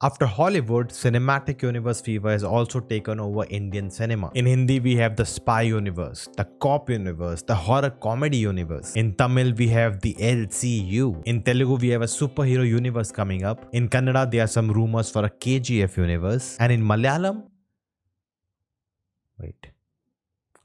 After Hollywood, cinematic universe fever has also taken over Indian cinema. In Hindi, we have the spy universe, the cop universe, the horror comedy universe. In Tamil, we have the LCU. In Telugu, we have a superhero universe coming up. In Kannada, there are some rumors for a KGF universe. And in Malayalam, wait,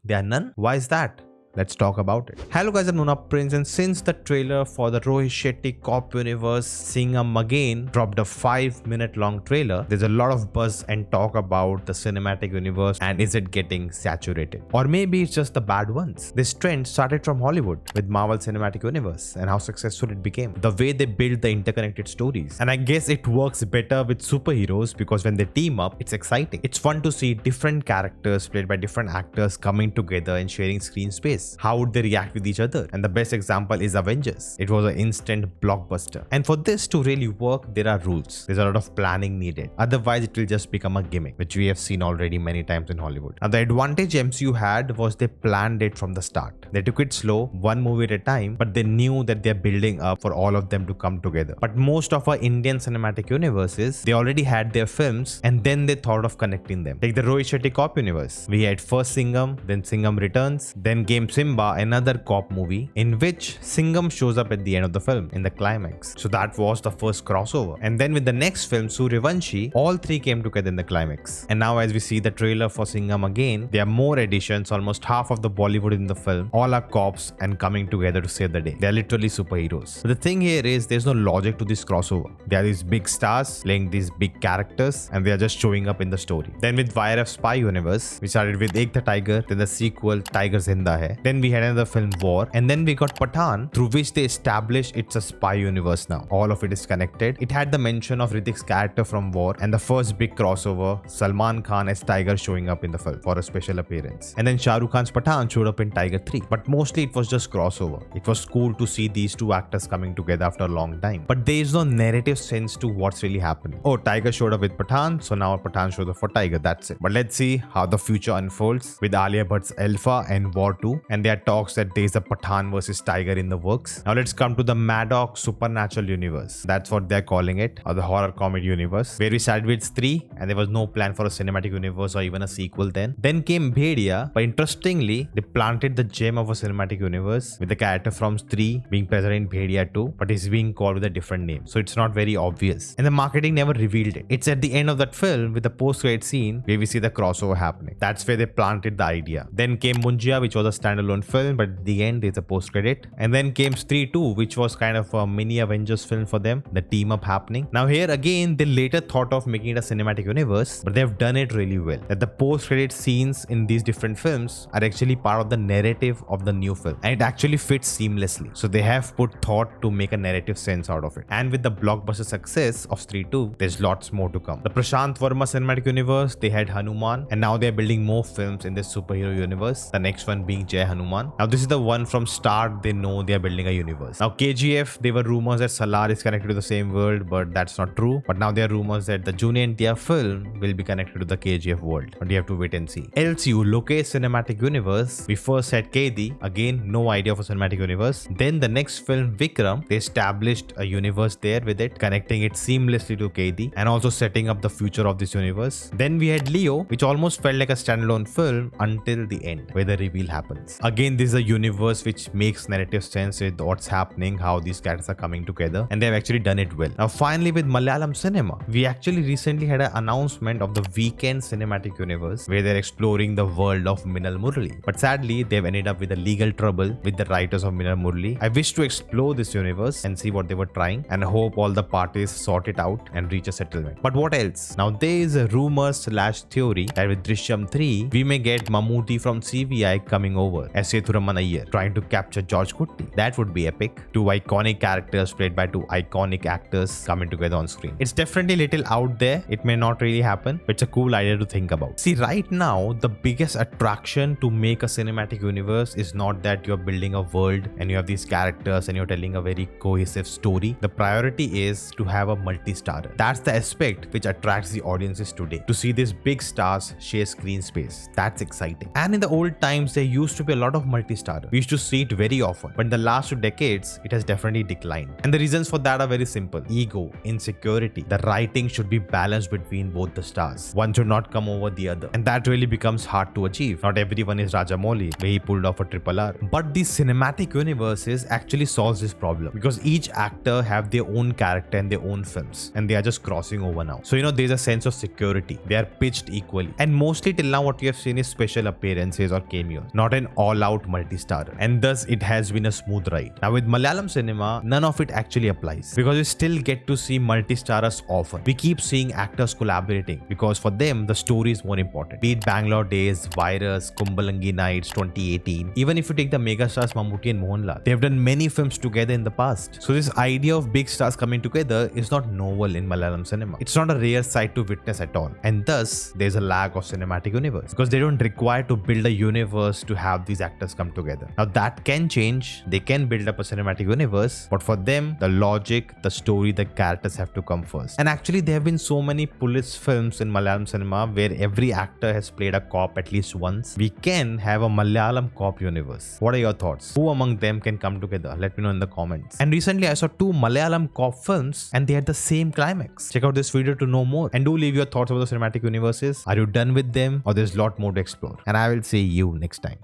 there are none? Why is that? Let's talk about it. Hello guys, I'm Nona Prince, and since the trailer for the Rohit Shetty Cop Universe Singham Again dropped a 5-minute long trailer, there's a lot of buzz and talk about the cinematic universe and is it getting saturated? Or maybe it's just the bad ones. This trend started from Hollywood with Marvel Cinematic Universe and how successful it became. The way they build the interconnected stories. And I guess it works better with superheroes because when they team up, it's exciting. It's fun to see different characters played by different actors coming together and sharing screen space. How would they react with each other? And the best example is Avengers. It was an instant blockbuster. And for this to really work, there are rules. There's a lot of planning needed. Otherwise, it will just become a gimmick, which we have seen already many times in Hollywood. Now, the advantage MCU had was they planned it from the start. They took it slow, one movie at a time, but they knew that they're building up for all of them to come together. But most of our Indian cinematic universes, they already had their films and then they thought of connecting them. Like the Rohit Shetty Cop universe. We had first Singham, then Singham Returns, then came Simba, another cop movie in which Singham shows up at the end of the film in the climax. So that was the first crossover. And then with the next film, Suryavanshi, all three came together in the climax. And now as we see the trailer for Singham Again, there are more additions, almost half of the Bollywood in the film. All are cops and coming together to save the day. They are literally superheroes. But the thing here is there's no logic to this crossover. There are these big stars playing these big characters and they are just showing up in the story. Then with YRF Spy Universe, we started with Ek Tha Tiger, then the sequel Tiger Zinda Hai. Then we had another film War, and then we got Pathaan, through which they established it's a spy universe now. All of it is connected. It had the mention of Hrithik's character from War and the first big crossover, Salman Khan as Tiger showing up in the film for a special appearance. And then Shah Rukh Khan's Pathaan showed up in Tiger 3. But mostly it was just crossover. It was cool to see these two actors coming together after a long time. But there is no narrative sense to what's really happening. Oh, Tiger showed up with Pathaan, so now Pathaan shows up for Tiger, that's it. But let's see how the future unfolds with Alia Bhatt's Alpha and War 2. And there are talks that there's a Pathaan versus Tiger in the works. Now let's come to the Maddox Supernatural Universe. That's what they're calling it, or the horror comedy universe, where we started with 3 and there was no plan for a cinematic universe or even a sequel then. Then came Bhedia, but interestingly, they planted the gem of a cinematic universe with the character from 3 being present in Bhedia 2, but he's being called with a different name. So it's not very obvious. And the marketing never revealed it. It's at the end of that film with the post-credit scene where we see the crossover happening. That's where they planted the idea. Then came Munjia, which was a standalone film, but at the end there's a post credit. And then came Stree 2, which was kind of a mini Avengers film for them, the team up happening. Now here again, they later thought of making it a cinematic universe, but they've done it really well. That the post credit scenes in these different films are actually part of the narrative of the new film, and it actually fits seamlessly. So they have put thought to make a narrative sense out of it. And with the blockbuster success of Stree 2, there's lots more to come. The Prashant Verma cinematic universe, they had Hanuman, and now they're building more films in this superhero universe. The next one being Jai Hanuman. Now this is the one from start they know they are building a universe. Now KGF, there were rumors that Salar is connected to the same world, but that's not true. But now there are rumors that the Junior NTR film will be connected to the KGF world. But you have to wait and see. LCU, Lokesh Cinematic Universe, we first had Kedi, again no idea of a cinematic universe. Then the next film Vikram, they established a universe there with it, connecting it seamlessly to Kedi and also setting up the future of this universe. Then we had Leo, which almost felt like a standalone film until the end where the reveal happens. Again, this is a universe which makes narrative sense with what's happening, how these characters are coming together, and they've actually done it well. Now finally with Malayalam Cinema, we actually recently had an announcement of the Weekend Cinematic Universe where they're exploring the world of Minal Murali. But sadly, they've ended up with a legal trouble with the writers of Minal Murali. I wish to explore this universe and see what they were trying, and I hope all the parties sort it out and reach a settlement. But what else? Now there is a rumor / theory that with Drishyam 3, we may get Mammootty from CVI coming over as Sethuraman Iyer, trying to capture George Kutti. That would be epic. 2 iconic characters played by 2 iconic actors coming together on screen. It's definitely a little out there. It may not really happen, but it's a cool idea to think about. See, right now, the biggest attraction to make a cinematic universe is not that you're building a world and you have these characters and you're telling a very cohesive story. The priority is to have a multi-starrer. That's the aspect which attracts the audiences today. To see these big stars share screen space. That's exciting. And in the old times, there used to be be a lot of multi-star. We used to see it very often, but in the last 2 decades, it has definitely declined. And the reasons for that are very simple. Ego, insecurity. The writing should be balanced between both the stars. One should not come over the other. And that really becomes hard to achieve. Not everyone is Rajamouli, where he pulled off a RRR. But the cinematic universes actually solves this problem because each actor have their own character and their own films, and they are just crossing over now. So there's a sense of security. They are pitched equally. And mostly till now what we have seen is special appearances or cameos, not an all-out multi-star. And thus it has been a smooth ride. Now with Malayalam cinema, none of it actually applies because we still get to see multi-stars often. We keep seeing actors collaborating because for them the story is more important. Be it Bangalore Days, Virus, Kumbalangi Nights 2018. Even if you take the megastars Mammootty and Mohanlal, they have done many films together in the past. So this idea of big stars coming together is not novel in Malayalam cinema. It's not a rare sight to witness at all. And thus there's a lack of cinematic universe because they don't require to build a universe to have these actors come together. Now that can change. They can build up a cinematic universe, but for them the logic, the story, the characters have to come first. And actually there have been so many police films in Malayalam cinema where every actor has played a cop at least once. We can have a Malayalam cop universe. What are your thoughts? Who among them can come together? Let me know in the comments. And recently I saw 2 Malayalam cop films and they had the same climax. Check out this video to know more and do leave your thoughts about the cinematic universes. Are you done with them or there's a lot more to explore? And I will see you next time.